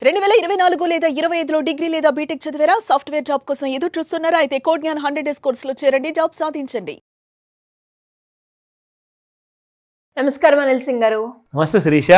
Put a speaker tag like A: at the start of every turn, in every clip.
A: 2024 లేదా 25లో డిగ్రీ లేదా బీటెక్ చదివారా? సాఫ్ట్‌వేర్ జాబ్ కోసం ఎదురు చూస్తున్నారా? అయితే కోడ్ జ్ఞాన్ 100 డేస్ కోర్సులో చేరండి, జాబ్ సాధించండి.
B: నమస్కారం అనిల్ సింగ్ గారు.
C: నమస్తే శిరీష.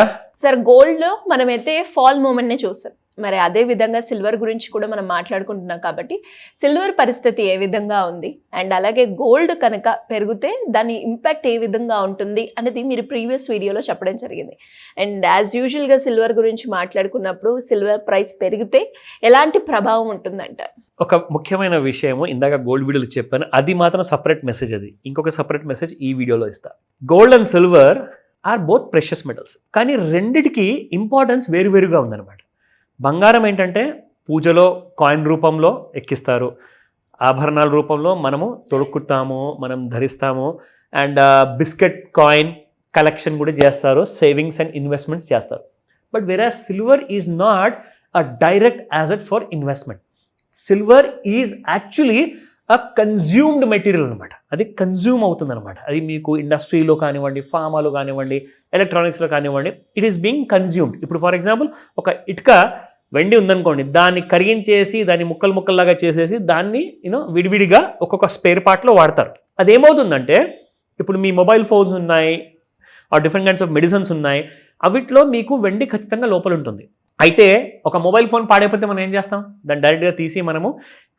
B: సార్, గోల్డ్ మనమైతే ఫాల్ మూమెంట్నే చూసాం. మరి అదే విధంగా సిల్వర్ గురించి కూడా మనం మాట్లాడుకుంటున్నాం కాబట్టి సిల్వర్ పరిస్థితి ఏ విధంగా ఉంది, అండ్ అలాగే గోల్డ్ కనుక పెరిగితే దాని ఇంపాక్ట్ ఏ విధంగా ఉంటుంది అనేది మీరు ప్రీవియస్ వీడియోలో చెప్పడం జరిగింది. అండ్ యాజ్ యూజువల్గా సిల్వర్ గురించి మాట్లాడుకున్నప్పుడు సిల్వర్ ప్రైస్ పెరిగితే ఎలాంటి ప్రభావం ఉంటుందంటారు?
C: ఒక ముఖ్యమైన విషయము ఇందాక గోల్డ్ వీడియోలో చెప్పాను, అది మాత్రం సపరేట్ మెసేజ్. అది ఇంకొక సపరేట్ మెసేజ్ ఈ వీడియోలో ఇస్తా. Gold and silver or both precious metals, కానీ రెండిటికి ఇంపార్టెన్స్ వేరువేరుగా ఉందన్నమాట. బంగారం ఏంటంటే పూజలో కాయిన్ రూపంలో ఎక్కిస్తారు, ఆభరణాల రూపంలో మనము తొడుక్కుంటాము, మనం ధరిస్తాము, అండ్ బిస్కెట్ కాయిన్ కలెక్షన్ కూడా చేస్తారు, సేవింగ్స్ అండ్ ఇన్వెస్ట్మెంట్స్ చేస్తారు. బట్ వేరాజ్ silver is not a direct asset for investment. Silver is actually a consumed material అనమాట. అది కన్జ్యూమ్ అవుతుంది అనమాట. అది మీకు ఇండస్ట్రీలో కానివ్వండి, ఫార్మాలో కానివ్వండి, ఎలక్ట్రానిక్స్లో కానివ్వండి, ఇట్ ఈస్ బీయింగ్ కన్జ్యూమ్డ్. ఇప్పుడు ఫర్ ఎగ్జాంపుల్ ఒక ఇటుక వెండి ఉందనుకోండి, దాన్ని కరిగించేసి దాన్ని ముక్కలు ముక్కల్లాగా చేసేసి దాన్ని విడివిడిగా ఒక్కొక్క స్పేర్ పార్ట్లో వాడతారు. అదేమవుతుందంటే ఇప్పుడు మీ మొబైల్ ఫోన్స్ ఉన్నాయి, ఆ డిఫరెంట్ కైండ్స్ ఆఫ్ మెడిసిన్స్ ఉన్నాయి, అవిట్లో మీకు వెండి ఖచ్చితంగా లోపల ఉంటుంది. అయితే ఒక మొబైల్ ఫోన్ పాడైపోతే మనం ఏం చేస్తాం? దాన్ని డైరెక్ట్గా తీసి మనము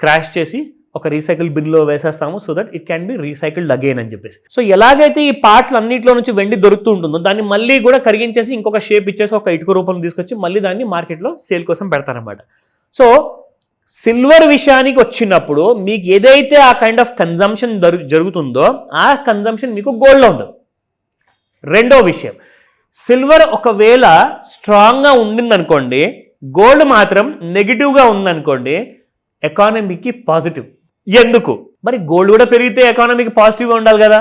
C: క్రాష్ చేసి ఒక రీసైకిల్ బిన్లో వేసేస్తాము, so that it can be recycled again అని చెప్పేసి. సో ఎలాగైతే ఈ పార్ట్స్ అన్నింటిలో నుంచి వెండి దొరుకుతూ ఉంటుందో దాన్ని మళ్ళీ కూడా కరిగించేసి ఇంకొక షేప్ ఇచ్చేసి ఒక ఇటుక రూపంలో తీసుకొచ్చి మళ్ళీ దాన్ని మార్కెట్లో సేల్ కోసం పెడతారనమాట. సో సిల్వర్ విషయానికి వచ్చినప్పుడు మీకు ఏదైతే ఆ కైండ్ ఆఫ్ కన్జంప్షన్ జరుగుతుందో ఆ కన్జంప్షన్ మీకు గోల్డ్లో ఉండదు. రెండో విషయం, సిల్వర్ ఒకవేళ స్ట్రాంగ్గా ఉండిందనుకోండి, గోల్డ్ మాత్రం నెగిటివ్గా ఉందనుకోండి, ఎకానమీకి పాజిటివ్. ఎందుకు? మరి గోల్డ్ కూడా పెరిగితే ఎకానమీకి పాజిటివ్గా ఉండాలి కదా.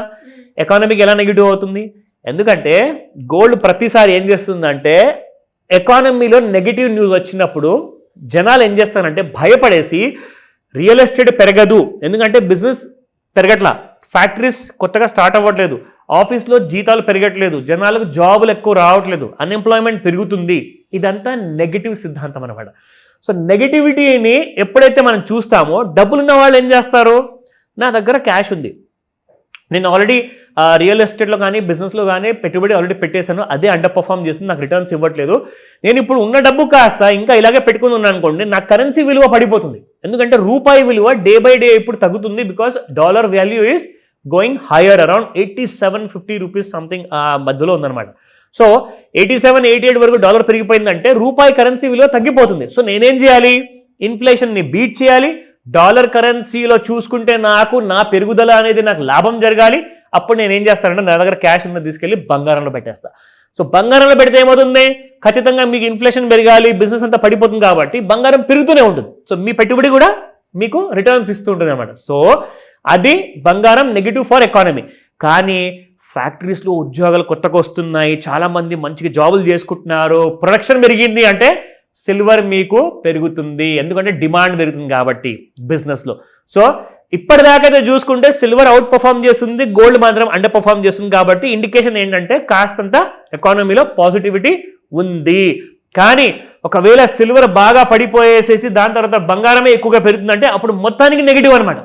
C: ఎకానమీకి ఎలా నెగిటివ్ అవుతుంది? ఎందుకంటే గోల్డ్ ప్రతిసారి ఏం చేస్తుందంటే ఎకానమీలో నెగిటివ్ న్యూస్ వచ్చినప్పుడు జనాలు ఏం చేస్తారంటే భయపడేసి రియల్ ఎస్టేట్ పెరగదు, ఎందుకంటే బిజినెస్ పెరగట్లా, ఫ్యాక్టరీస్ కొత్తగా స్టార్ట్ అవ్వట్లేదు, ఆఫీస్లో జీతాలు పెరగట్లేదు, జనాలకు జాబులు ఎక్కువ రావట్లేదు, అన్ఎంప్లాయ్మెంట్ పెరుగుతుంది. ఇదంతా నెగిటివ్ సిద్ధాంతం అనమాట. సో నెగిటివిటీని ఎప్పుడైతే మనం చూస్తామో డబ్బులున్న వాళ్ళు ఏం చేస్తారు? నా దగ్గర క్యాష్ ఉంది, నేను ఆల్రెడీ రియల్ ఎస్టేట్లో కానీ బిజినెస్లో కానీ పెట్టుబడి ఆల్రెడీ పెట్టేశాను, అదే అండర్ పర్ఫామ్ చేస్తుంది, నాకు రిటర్న్స్ ఇవ్వట్లేదు, నేను ఇప్పుడు ఉన్న డబ్బు కాస్త ఇంకా ఇలాగే పెట్టుకుని ఉన్నాను అనుకోండి, నా కరెన్సీ విలువ పడిపోతుంది. ఎందుకంటే రూపాయి విలువ డే బై డే ఇప్పుడు తగ్గుతుంది, because dollar value is going higher, around 87-50 rupees something మధ్యలో ఉందన్నమాట. సో 87-88 వరకు డాలర్ పెరిగిపోయిందంటే రూపాయి కరెన్సీ విలువ తగ్గిపోతుంది. సో నేనేం చేయాలి? ఇన్ఫ్లేషన్ని బీట్ చేయాలి. డాలర్ కరెన్సీలో చూసుకుంటే నాకు నా పెరుగుదల అనేది నాకు లాభం జరగాలి. అప్పుడు నేను ఏం చేస్తానంటే నా దగ్గర క్యాష్ ఉన్నది తీసుకెళ్ళి బంగారంలో పెట్టేస్తా. సో బంగారంలో పెడితే ఏమవుతుంది? ఖచ్చితంగా మీకు ఇన్ఫ్లేషన్ పెరగాలి, బిజినెస్ అంతా పడిపోతుంది కాబట్టి బంగారం పెరుగుతూనే ఉంటుంది. సో మీ పెట్టుబడి కూడా మీకు రిటర్న్స్ ఇస్తూ ఉంటుంది అనమాట. సో అది బంగారం నెగిటివ్ ఫర్ ఎకానమీ. కానీ ఫ్యాక్టరీస్లో ఉద్యోగాలు కొత్తగా వస్తున్నాయి, చాలామంది మంచిగా జాబులు చేసుకుంటున్నారు, ప్రొడక్షన్ పెరిగింది అంటే సిల్వర్ మీకు పెరుగుతుంది, ఎందుకంటే డిమాండ్ పెరుగుతుంది కాబట్టి బిజినెస్లో. సో ఇప్పటిదాకైతే చూసుకుంటే సిల్వర్ అవుట్ పర్ఫామ్ చేస్తుంది, గోల్డ్ మాత్రం అండర్ పర్ఫామ్ చేస్తుంది. కాబట్టి ఇండికేషన్ ఏంటంటే కాస్తంత ఎకానమీలో పాజిటివిటీ ఉంది. కానీ ఒకవేళ సిల్వర్ బాగా పడిపోయేసేసి దాని తర్వాత బంగారమే ఎక్కువగా పెరుగుతుందంటే అప్పుడు మొత్తానికి నెగిటివ్ అనమాట,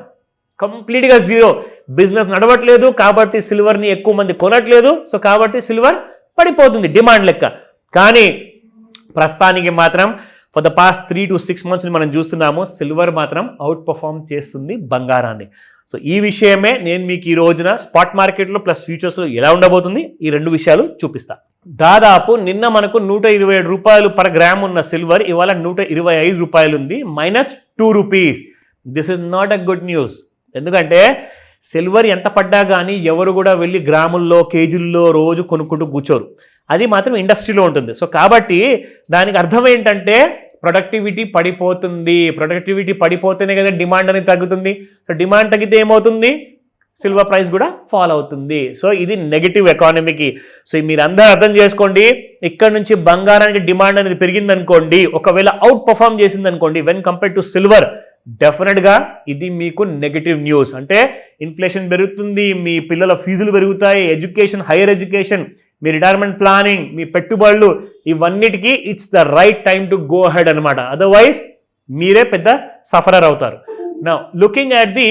C: కంప్లీట్గా జీరో. బిజినెస్ నడవట్లేదు కాబట్టి సిల్వర్ని ఎక్కువ మంది కొనట్లేదు, సో కాబట్టి సిల్వర్ పడిపోతుంది డిమాండ్ లెక్క. కానీ ప్రస్తుతానికి మాత్రం for the past 3 to 6 months మనం చూస్తున్నాము, సిల్వర్ మాత్రం అవుట్ పర్ఫామ్ చేస్తుంది బంగారాన్ని. సో ఈ విషయమే నేను మీకు ఈ రోజున స్పాట్ మార్కెట్లో ప్లస్ ఫ్యూచర్స్లో ఎలా ఉండబోతుంది ఈ రెండు విషయాలు చూపిస్తా. దాదాపు నిన్న మనకు 127 రూపాయలు పర్ గ్రామ్ ఉన్న సిల్వర్ ఇవాళ 125 రూపాయలు ఉంది, -2 rupees. This is not a good news. ఎందుకంటే సిల్వర్ ఎంత పడ్డా కానీ ఎవరు కూడా వెళ్ళి గ్రాముల్లో కేజీల్లో రోజు కొనుక్కుంటూ కూర్చోరు, అది మాత్రం ఇండస్ట్రీలో ఉంటుంది. సో కాబట్టి దానికి అర్థం ఏంటంటే ప్రొడక్టివిటీ పడిపోతుంది. ప్రొడక్టివిటీ పడిపోతేనే కదా డిమాండ్ అనేది తగ్గుతుంది. సో డిమాండ్ తగ్గితే ఏమవుతుంది? సిల్వర్ ప్రైస్ కూడా ఫాల్ అవుతుంది. సో ఇది నెగిటివ్ ఎకానమీకి. సో మీరు అందరూ అర్థం చేసుకోండి, ఇక్కడ నుంచి బంగారానికి డిమాండ్ అనేది పెరిగిందనుకోండి, ఒకవేళ అవుట్ పర్ఫామ్ చేసింది అనుకోండి వెన్ కంపేర్ టు సిల్వర్, డెఫినెట్గా ఇది మీకు నెగిటివ్ న్యూస్. అంటే ఇన్ఫ్లేషన్ పెరుగుతుంది, మీ పిల్లల ఫీజులు పెరుగుతాయి, ఎడ్యుకేషన్, హైయర్ ఎడ్యుకేషన్ మీ రిటైర్మెంట్ ప్లానింగ్, మీ పెట్టుబడులు, ఇవన్నిటికీ it's the right time to go head అనమాట. అదర్వైజ్ మీరే పెద్ద సఫరర్ అవుతారు. నా లుకింగ్ అట్ ది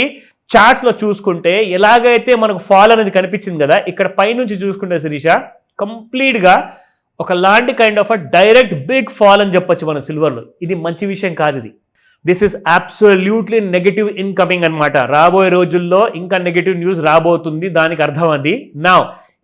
C: చార్ట్స్లో చూసుకుంటే ఎలాగైతే మనకు ఫాల్ అనేది కనిపించింది కదా, ఇక్కడ పైనుంచి చూసుకుంటే శిరీష కంప్లీట్గా ఒకలాంటి kind of a direct big fall అని చెప్పొచ్చు మన సిల్వర్లో. ఇది మంచి విషయం కాదు. ఇది this is absolutely negative incoming అనమాట. రాబోయే రోజుల్లో ఇంకా నెగటివ్ న్యూస్ రాబోతుంది, దానికి అర్థం అది. నా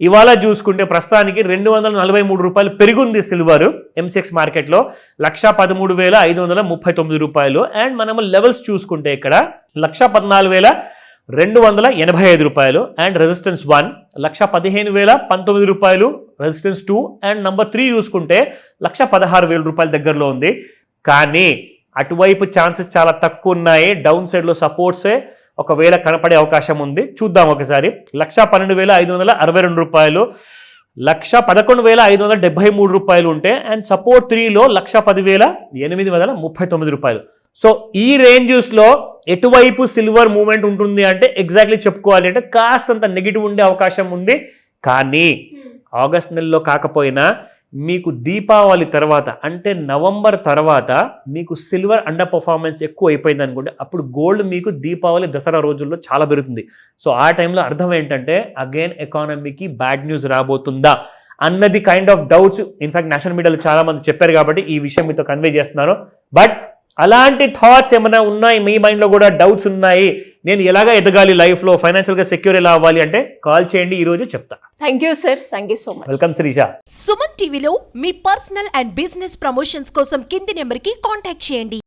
C: ఇవాళ చూసుకుంటే ప్రస్తుతానికి 243 రూపాయలు పెరిగింది సిల్వర్ ఎంసెక్స్ మార్కెట్లో, 113,539 రూపాయలు. అండ్ మనము లెవెల్స్ చూసుకుంటే ఇక్కడ 114,285 రూపాయలు అండ్ రెసిస్టెన్స్ 1, 115,019 రూపాయలు రెసిస్టెన్స్ 2, అండ్ నంబర్ 3 చూసుకుంటే 116,000 రూపాయల దగ్గరలో ఉంది. కానీ అటువైపు ఛాన్సెస్ చాలా తక్కువ ఉన్నాయి. డౌన్ సైడ్లో సపోర్ట్సే ఒకవేళ కనపడే అవకాశం ఉంది. చూద్దాం ఒకసారి. 112,562 రూపాయలు, 111,573 రూపాయలు ఉంటే, అండ్ సపోర్ట్ 3లో 110,839 రూపాయలు. సో ఈ రేంజెస్లో ఎటువైపు సిల్వర్ మూవ్మెంట్ ఉంటుంది అంటే ఎగ్జాక్ట్లీ చెప్పుకోవాలి అంటే కాస్తంత నెగిటివ్ ఉండే అవకాశం ఉంది. కానీ ఆగస్ట్ నెలలో కాకపోయినా మీకు దీపావళి తర్వాత అంటే నవంబర్ తర్వాత మీకు సిల్వర్ అండర్ పర్ఫార్మెన్స్ ఎక్కువ అయిపోయింది అనుకోండి, అప్పుడు గోల్డ్ మీకు దీపావళి దసరా రోజుల్లో చాలా పెరుగుతుంది. సో ఆ టైంలో అర్థం ఏంటంటే అగైన్ ఎకానమీకి బ్యాడ్ న్యూస్ రాబోతుందా అన్నది kind of doubts in fact national మీడియాలో చాలా మంది చెప్పారు కాబట్టి ఈ విషయం మీతో కన్వే చేస్తున్నారు. బట్ అలాంటి థాట్స్ ఏమైనా ఉన్నాయి మీ మైండ్లో, కూడా డౌట్స్ ఉన్నాయి, నేను ఎలాగా ఎదగాలి లైఫ్లో, ఫైనాన్షియల్గా సెక్యూర్ ఎలా అవ్వాలి అంటే కాల్ చేయండి, ఈ రోజు చెప్తా.
B: Thank you sir, thank you so much.
C: Welcome Sirisha.
D: Suman టీవీలో మీ పర్సనల్ అండ్ బిజినెస్ ప్రమోషన్స్ కోసం కింది నెంబర్కి కాంటాక్ట్ చేయండి.